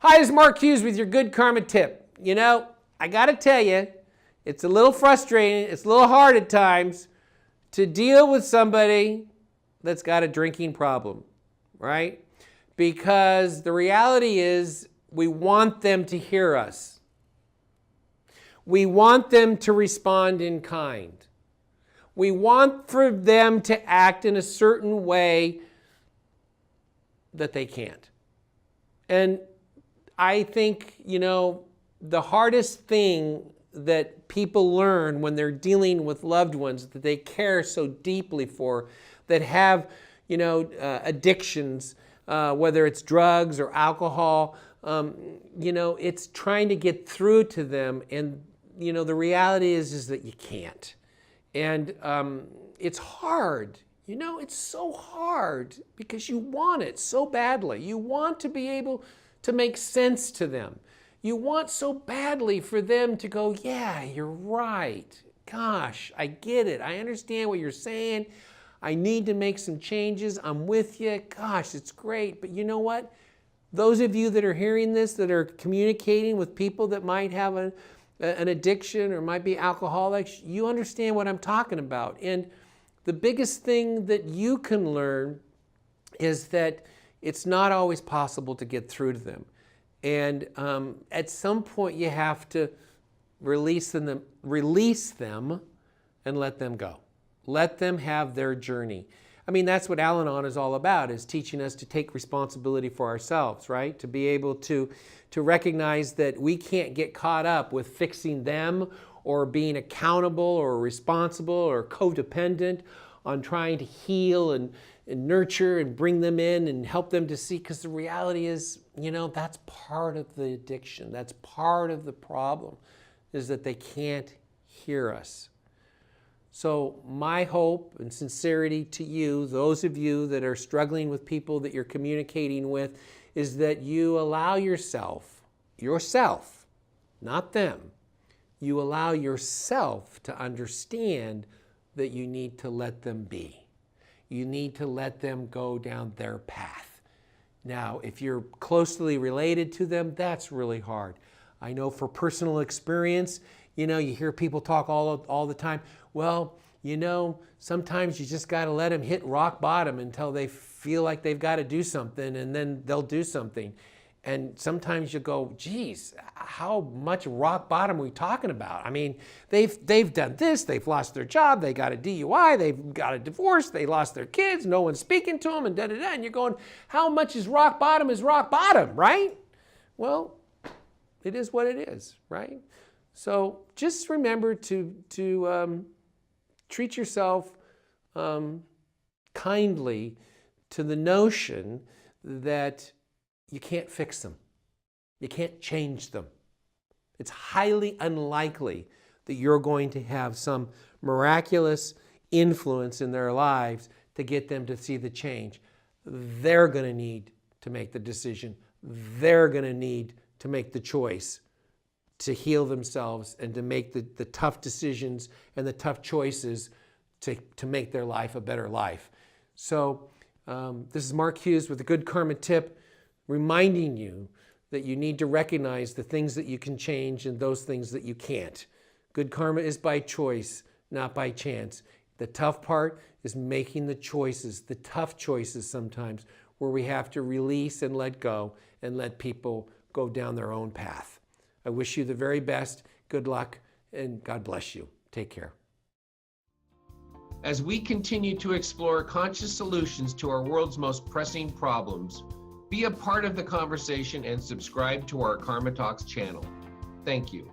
Hi, this is Mark Hughes with your good karma tip. You know, I gotta tell you, it's a little frustrating, it's a little hard at times to deal with somebody that's got a drinking problem, right? Because the reality is we want them to hear us. We want them to respond in kind. We want for them to act in a certain way that they can't. And I think, you know, the hardest thing that people learn when they're dealing with loved ones that they care so deeply for, that have, you know, addictions, whether it's drugs or alcohol, you know, it's trying to get through to them. And, you know, the reality is that you can't. And it's hard. You know, it's so hard because you want it so badly. You want to be able to make sense to them. You want so badly for them to go, yeah, you're right. Gosh, I get it. I understand what you're saying. I need to make some changes. I'm with you. Gosh, it's great. But you know what? Those of you that are hearing this, that are communicating with people that might have an addiction or might be alcoholics, you understand what I'm talking about. And the biggest thing that you can learn is that it's not always possible to get through to them. And at some point you have to release them and let them go. Let them have their journey. I mean, that's what Al-Anon is all about, is teaching us to take responsibility for ourselves, right? To be able to recognize that we can't get caught up with fixing them or being accountable or responsible or codependent on trying to heal and nurture and bring them in and help them to see, because the reality is, you know, that's part of the addiction. That's part of the problem, is that they can't hear us. So my hope and sincerity to you, those of you that are struggling with people that you're communicating with, is that you allow yourself, not them, you allow yourself to understand that you need to let them be. You need to let them go down their path. Now, if you're closely related to them, that's really hard. I know for personal experience, you know, you hear people talk all the time. Well, you know, sometimes you just got to let them hit rock bottom until they feel like they've got to do something, and then they'll do something. And sometimes you go, geez, how much rock bottom are we talking about? I mean, they've done this, they've lost their job, they got a DUI, they've got a divorce, they lost their kids, no one's speaking to them, and da-da-da. And you're going, how much is rock bottom, right? Well, it is what it is, right? So just remember to treat yourself kindly to the notion that you can't fix them. You can't change them. It's highly unlikely that you're going to have some miraculous influence in their lives to get them to see the change. They're going to need to make the decision. They're going to need to make the choice to heal themselves and to make the tough decisions and the tough choices to make their life a better life. So this is Mark Hughes with a good karma tip, reminding you that you need to recognize the things that you can change and those things that you can't. Good karma is by choice, not by chance. The tough part is making the choices, the tough choices sometimes, where we have to release and let go and let people go down their own path. I wish you the very best. Good luck, and God bless you. Take care. As we continue to explore conscious solutions to our world's most pressing problems, be a part of the conversation and subscribe to our Karma Talks channel. Thank you.